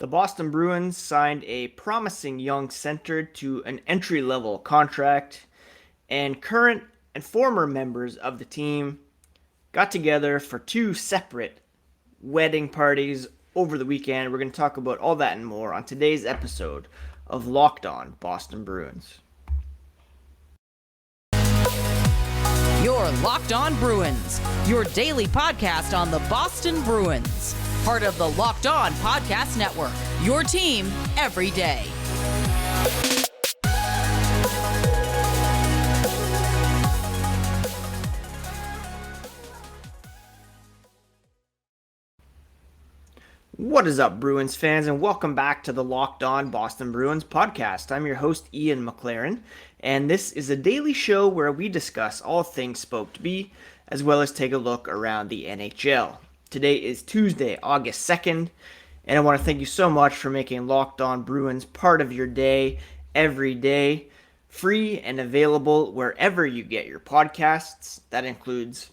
The Boston Bruins signed a promising young center to an entry-level contract, and current and former members of the team got together for two separate wedding parties over the weekend. We're going to talk about all that and more on today's episode of Locked On Boston Bruins. You're Locked On Bruins, your daily podcast on the Boston Bruins. Part of the Locked On Podcast Network, your team every day. What is up, Bruins fans, and welcome back to the Locked On Boston Bruins podcast. I'm your host, Ian McLaren, and this is a daily show where we discuss all things Spoke to Be, as well as take a look around the NHL. Today is Tuesday, August 2nd, and I want to thank you so much for making Locked On Bruins part of your day every day, free and available wherever you get your podcasts. That includes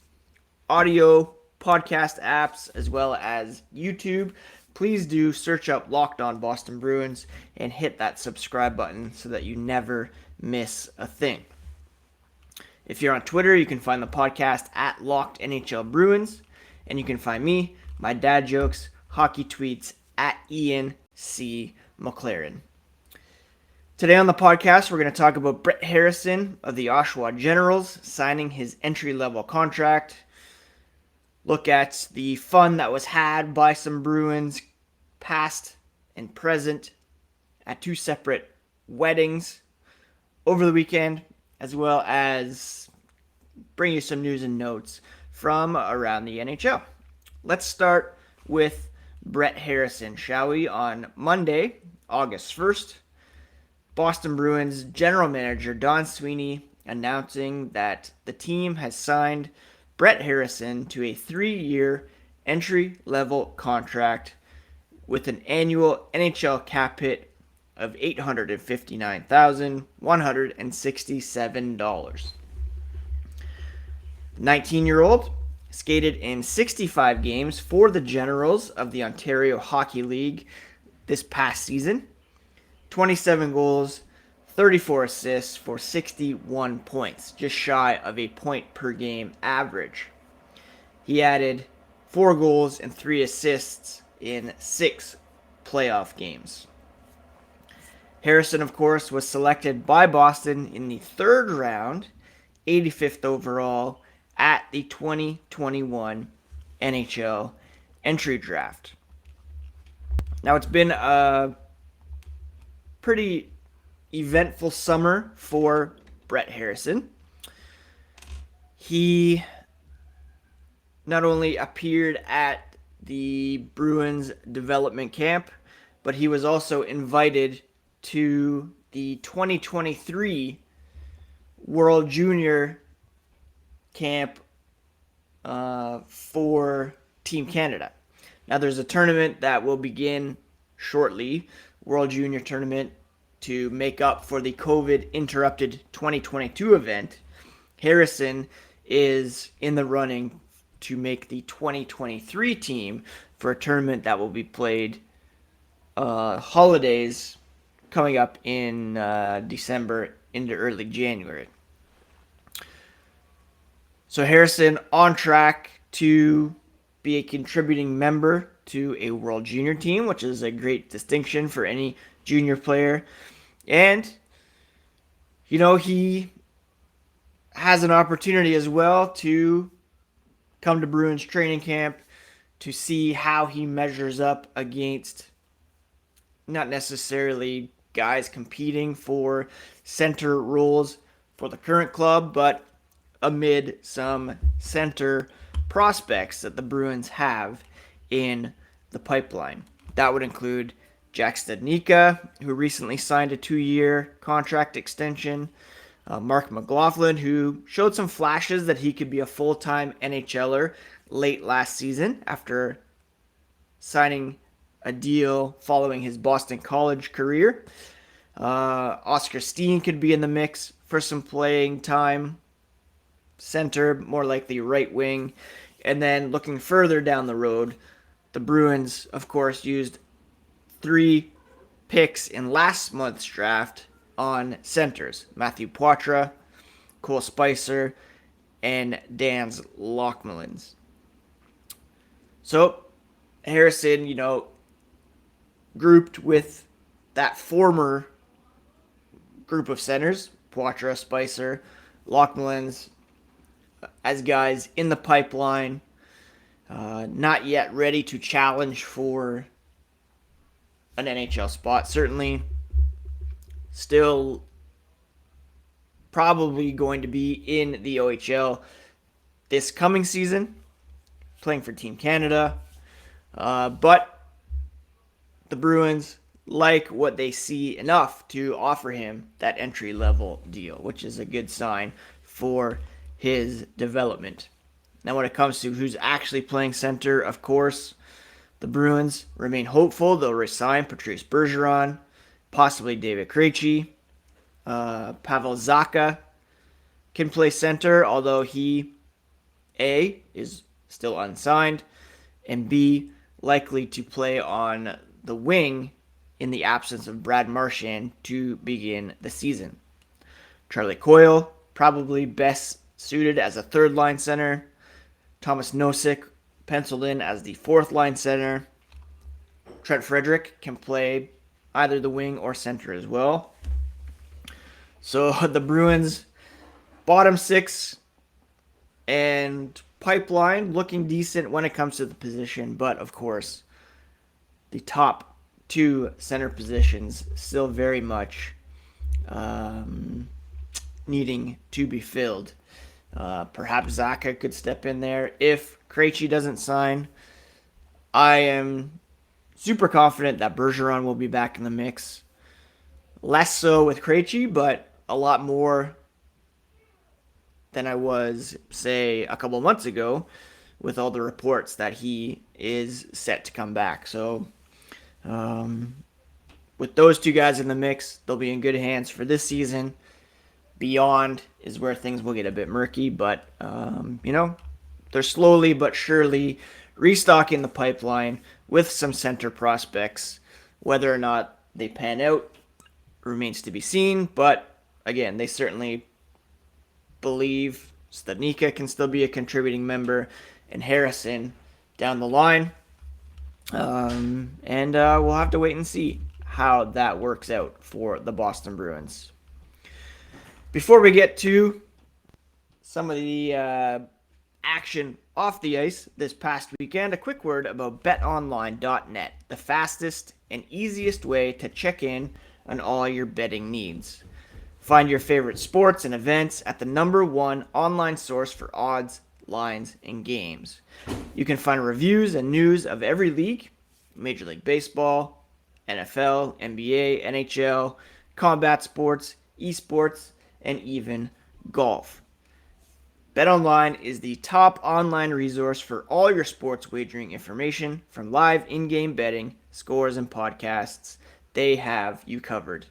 audio, podcast apps, as well as YouTube. Please do search up Locked On Boston Bruins and hit that subscribe button so that you never miss a thing. If you're on Twitter, you can find the podcast at Locked NHL Bruins, and you can find me, my dad jokes, hockey tweets at Ian C. McLaren. Today on the podcast, we're going to talk about Brett Harrison of the Oshawa Generals signing his entry-level contract. Look at the fun that was had by some Bruins, past and present, at two separate weddings over the weekend, as well as bring you some news and notes from around the NHL. Let's start with Brett Harrison, shall we? On Monday, August 1st, Boston Bruins general manager Don Sweeney announcing that the team has signed Brett Harrison to a 3-year entry-level contract with an annual NHL cap hit of $859,167. The 19-year-old skated in 65 games for the Generals of the Ontario Hockey League this past season. 27 goals, 34 assists for 61 points, just shy of a point per game average. He added 4 goals and 3 assists in 6 playoff games. Harrison, of course, was selected by Boston in the 3rd round, 85th overall, at the 2021 NHL entry draft. Now, it's been a pretty eventful summer for Brett Harrison. He not only appeared at the Bruins development camp, but he was also invited to the 2023 World Junior camp for Team Canada. Now, there's a tournament that will begin shortly, World Junior Tournament, to make up for the COVID-interrupted 2022 event. Harrison is in the running to make the 2023 team for a tournament that will be played holidays coming up in December into early January. So Harrison on track to be a contributing member to a World Junior team, which is a great distinction for any junior player. And, he has an opportunity as well to come to Bruins training camp to see how he measures up against not necessarily guys competing for center roles for the current club, but amid some center prospects that the Bruins have in the pipeline. That would include Jack Studnicka, who recently signed a 2-year contract extension. Mark McLaughlin, who showed some flashes that he could be a full-time NHLer late last season after signing a deal following his Boston College career. Oscar Steen could be in the mix for some playing time. Center, more likely right wing. And then looking further down the road, the Bruins, of course, used 3 picks in last month's draft on centers. Matthew Poitras, Cole Spicer, and Dan's Lockmullins. So Harrison, grouped with that former group of centers, Poitras, Spicer, Lockmullins, as guys in the pipeline, not yet ready to challenge for an NHL spot. Certainly still probably going to be in the OHL this coming season, playing for Team Canada. But the Bruins like what they see enough to offer him that entry-level deal, which is a good sign for his development. Now, when it comes to who's actually playing center, of course, the Bruins remain hopeful they'll resign Patrice Bergeron, possibly David Krejci. Pavel Zacha can play center, although he, A, is still unsigned, and B, likely to play on the wing in the absence of Brad Marchand to begin the season. Charlie Coyle, probably best suited as a third-line center. Thomas Nosek penciled in as the fourth-line center. Trent Frederick can play either the wing or center as well. So the Bruins' bottom six and pipeline looking decent when it comes to the position, but of course, the top 2 center positions still very much needing to be filled. Perhaps Zacha could step in there if Krejci doesn't sign. I am super confident that Bergeron will be back in the mix. Less so with Krejci, but a lot more than I was, say, a couple months ago with all the reports that he is set to come back. So with those 2 guys in the mix, they'll be in good hands for this season. Beyond is where things will get a bit murky, but, they're slowly but surely restocking the pipeline with some center prospects. Whether or not they pan out remains to be seen, but again, they certainly believe Studnicka can still be a contributing member and Harrison down the line. And we'll have to wait and see how that works out for the Boston Bruins. Before we get to some of the action off the ice this past weekend, a quick word about BetOnline.net, the fastest and easiest way to check in on all your betting needs. Find your favorite sports and events at the #1 online source for odds, lines, and games. You can find reviews and news of every league: Major League Baseball, NFL, NBA, NHL, combat sports, esports, and even golf. BetOnline is the top online resource for all your sports wagering information, from live in-game betting, scores, and podcasts. They have you covered.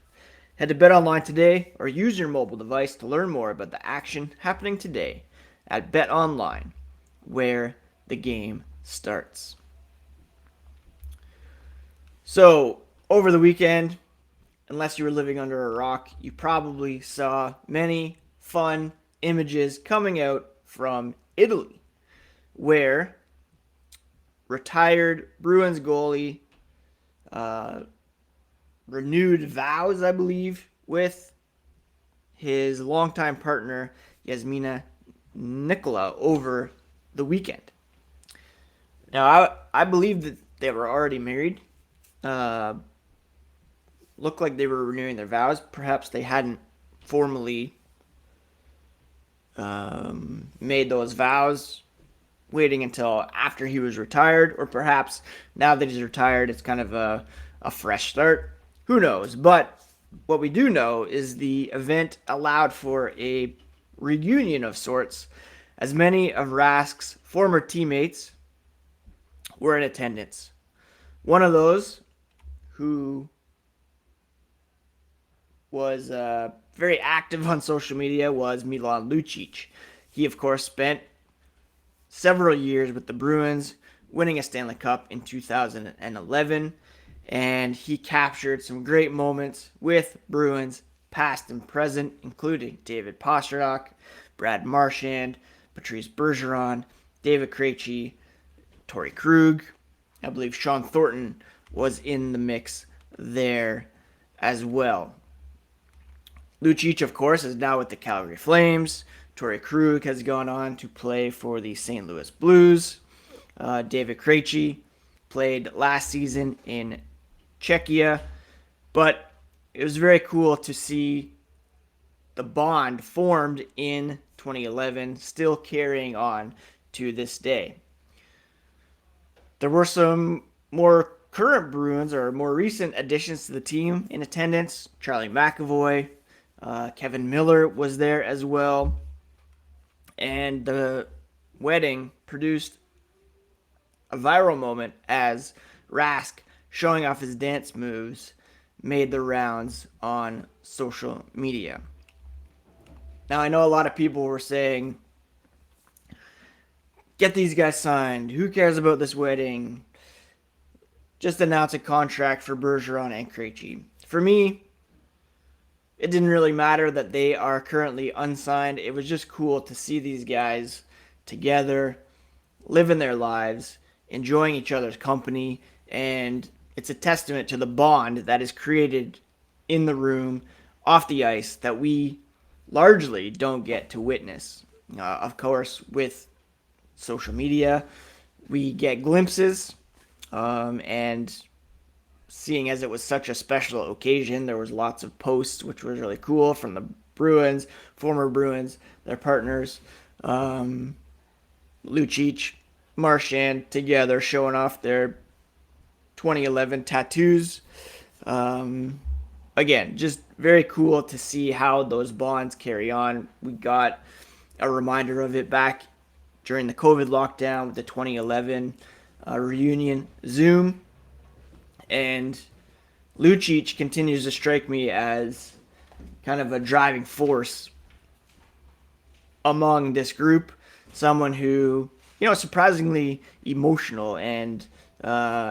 Head to BetOnline today or use your mobile device to learn more about the action happening today at BetOnline, where the game starts. So, over the weekend, unless you were living under a rock, you probably saw many fun images coming out from Italy, where retired Bruins goalie renewed vows, I believe, with his longtime partner, Yasmina Nicola, over the weekend. Now, I believe that they were already married. Looked like they were renewing their vows. Perhaps they hadn't formally made those vows, waiting until after he was retired, or perhaps now that he's retired, it's kind of a fresh start. Who knows? But what we do know is the event allowed for a reunion of sorts, as many of Rask's former teammates were in attendance. One of those who was very active on social media was Milan Lucic. He, of course, spent several years with the Bruins, winning a Stanley Cup in 2011, and he captured some great moments with Bruins past and present, including David Pastrnak, Brad Marchand, Patrice Bergeron, David Krejci, Torrey Krug. I believe Sean Thornton was in the mix there as well. Lucic, of course, is now with the Calgary Flames. Torrey Krug has gone on to play for the St. Louis Blues. David Krejci played last season in Czechia, but it was very cool to see the bond formed in 2011 still carrying on to this day. There were some more current Bruins or more recent additions to the team in attendance. Charlie McAvoy, Kevin Miller was there as well. And the wedding produced a viral moment as Rask, showing off his dance moves, made the rounds on social media. Now, I know a lot of people were saying, get these guys signed. Who cares about this wedding? Just announce a contract for Bergeron and Krejci. For me, it didn't really matter that they are currently unsigned. It was just cool to see these guys together, living their lives, enjoying each other's company, and it's a testament to the bond that is created in the room, off the ice, that we largely don't get to witness. Of course, with social media, we get glimpses, and seeing as it was such a special occasion, there was lots of posts, which was really cool, from the Bruins, former Bruins, their partners, Lucic, Marchand, together showing off their 2011 tattoos. Again, just very cool to see how those bonds carry on. We got a reminder of it back during the COVID lockdown with the 2011 reunion Zoom. And Lucic continues to strike me as kind of a driving force among this group. Someone who, surprisingly emotional and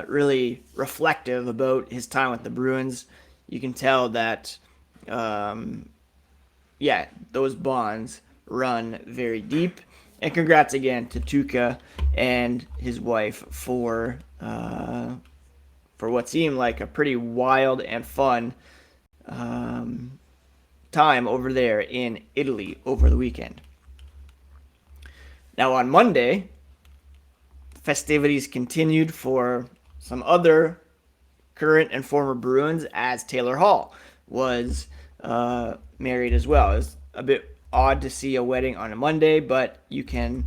really reflective about his time with the Bruins. You can tell that, those bonds run very deep. And congrats again to Tuukka and his wife for what seemed like a pretty wild and fun time over there in Italy over the weekend. Now on Monday, festivities continued for some other current and former Bruins, as Taylor Hall was married as well. It was a bit odd to see a wedding on a Monday, but you can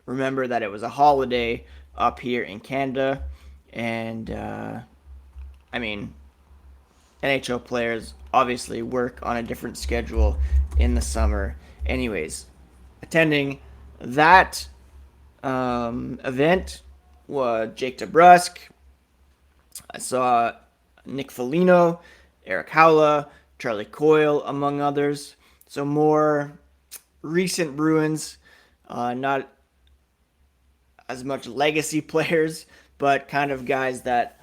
remember that it was a holiday up here in Canada, and NHL players obviously work on a different schedule in the summer. Anyways, attending that event was Jake DeBrusk. I saw Nick Foligno, Eric Howla, Charlie Coyle, among others. So more recent Bruins, not as much legacy players, but kind of guys that,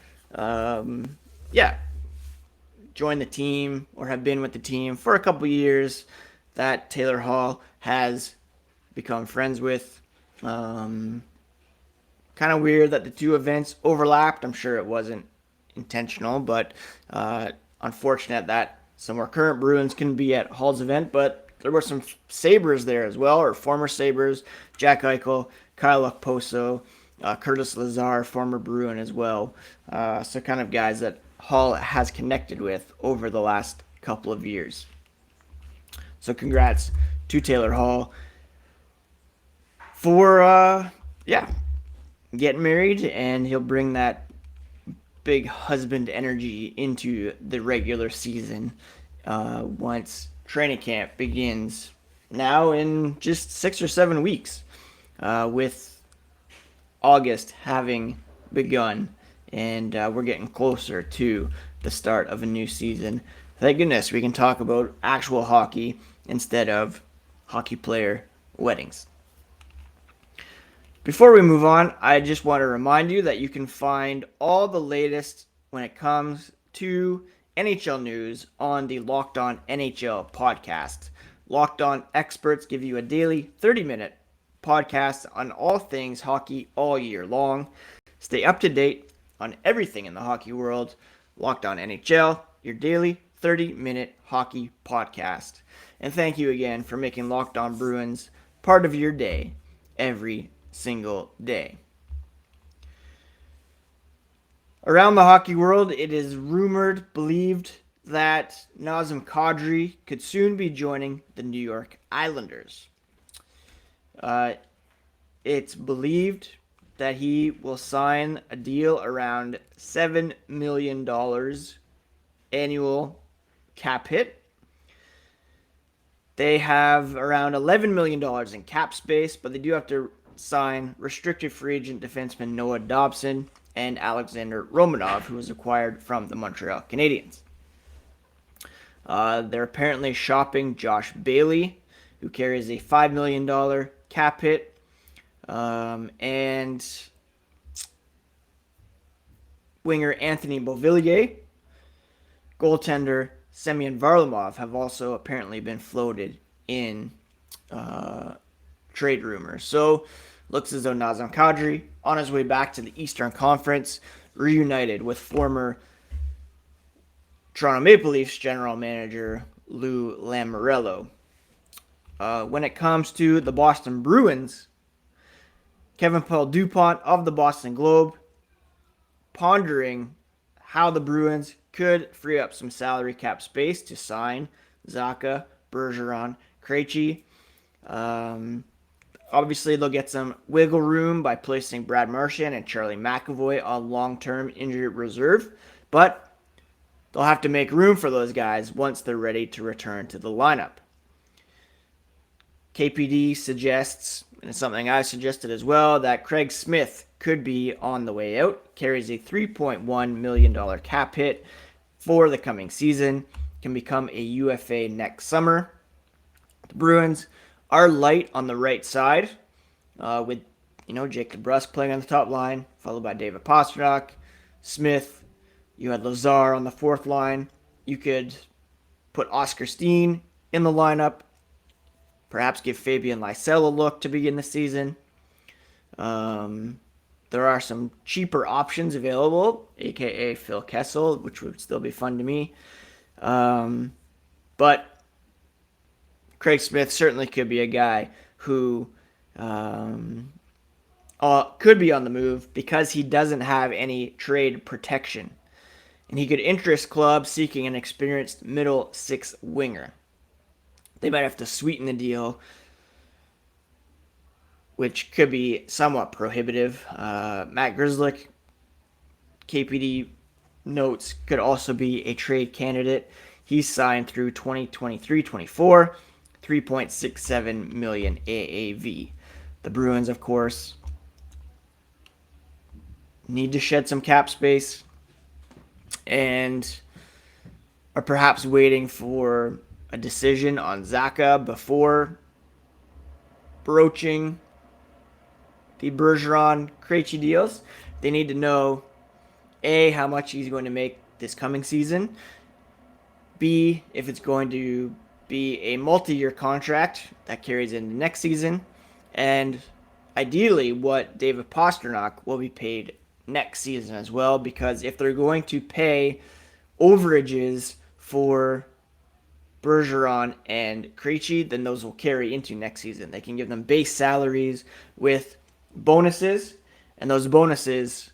joined the team or have been with the team for a couple years that Taylor Hall has become friends with. Kind of weird that the two events overlapped. I'm sure it wasn't intentional, but unfortunate that some more current Bruins couldn't be at Hall's event, but there were some Sabres there as well, or former Sabres, Jack Eichel, Kyle Okposo, Curtis Lazar, former Bruin as well. So kind of guys that Hall has connected with over the last couple of years. So congrats to Taylor Hall for, getting married, and he'll bring that big husband energy into the regular season once training camp begins now in just 6 or 7 weeks, with August having begun, and we're getting closer to the start of a new season. Thank goodness we can talk about actual hockey instead of hockey player weddings. Before we move on, I just want to remind you that you can find all the latest when it comes to NHL news on the Locked On NHL podcast. Locked On experts give you a daily 30-minute podcast on all things hockey all year long. Stay up to date on everything in the hockey world. Locked On NHL, your daily 30-minute hockey podcast. And thank you again for making Locked On Bruins part of your day every single day. Around the hockey world, it is believed that Nazem Kadri could soon be joining the New York Islanders. It's believed that he will sign a deal around $7 million annual cap hit. They have around $11 million in cap space, but they do have to sign restricted free agent defenseman Noah Dobson and Alexander Romanov, who was acquired from the Montreal Canadiens. They're apparently shopping Josh Bailey, who carries a $5 million cap hit, and winger Anthony Beauvillier, goaltender Semyon Varlamov have also apparently been floated in trade rumors. So, looks as though Nazem Kadri, on his way back to the Eastern Conference, reunited with former Toronto Maple Leafs general manager Lou Lamoriello. When it comes to the Boston Bruins, Kevin Paul Dupont of the Boston Globe pondering how the Bruins could free up some salary cap space to sign Zacha, Bergeron, Krejci. Obviously, they'll get some wiggle room by placing Brad Marchand and Charlie McAvoy on long-term injured reserve, but they'll have to make room for those guys once they're ready to return to the lineup. KPD suggests, and it's something I suggested as well, that Craig Smith could be on the way out, carries a $3.1 million cap hit for the coming season, can become a UFA next summer. The Bruins are light on the right side, with Jake DeBrusk playing on the top line, followed by David Pastrnak, Smith. You had Lazar on the fourth line. You could put Oscar Steen in the lineup, perhaps give Fabian Lysell a look to begin the season. There are some cheaper options available, aka Phil Kessel, which would still be fun to me. But Craig Smith certainly could be a guy who could be on the move because he doesn't have any trade protection. And he could interest clubs seeking an experienced middle six winger. They might have to sweeten the deal, which could be somewhat prohibitive. Matt Grzelcyk, KPD notes, could also be a trade candidate. He's signed through 2023-24, $3.67 million AAV. The Bruins, of course, need to shed some cap space and are perhaps waiting for a decision on Zacha before broaching the Bergeron Krejci deals. They need to know, A, how much he's going to make this coming season, B, if it's going to be a multi-year contract that carries into next season, and ideally what David Pastrnak will be paid next season as well, because if they're going to pay overages for Bergeron and Krejci, then those will carry into next season. They can give them base salaries with bonuses, and those bonuses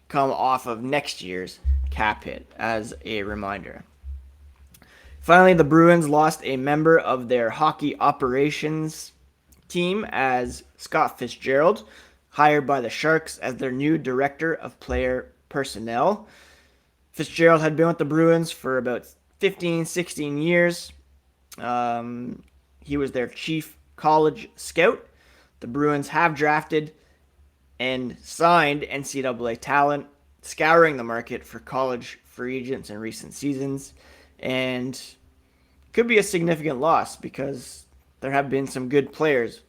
come off of next year's cap hit, as a reminder. Finally, the Bruins lost a member of their hockey operations team as Scott Fitzgerald, hired by the Sharks as their new director of player personnel. Fitzgerald had been with the Bruins for about 15, 16 years. He was their chief college scout. The Bruins have drafted and signed NCAA talent, scouring the market for college free agents in recent seasons, and could be a significant loss because there have been some good players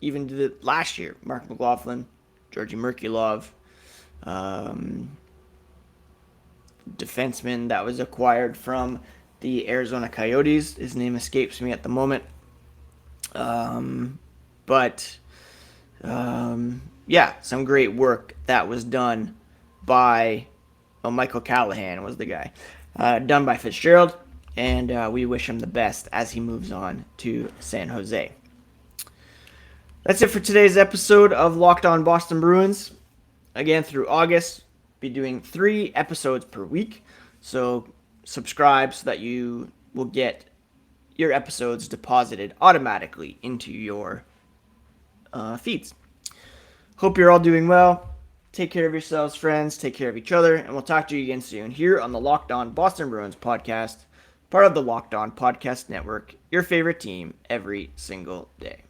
even to last year. Mark McLaughlin, Georgi Merkulov, defenseman that was acquired from the Arizona Coyotes. His name escapes me at the moment. Yeah, some great work that was done by Michael Callahan was the guy. Done by Fitzgerald, and we wish him the best as he moves on to San Jose. That's it for today's episode of Locked On Boston Bruins. Again, through August, be doing 3 episodes per week. So subscribe so that you will get your episodes deposited automatically into your feeds. Hope you're all doing well. Take care of yourselves, friends. Take care of each other. And we'll talk to you again soon here on the Locked On Boston Bruins podcast, part of the Locked On Podcast Network, your favorite team every single day.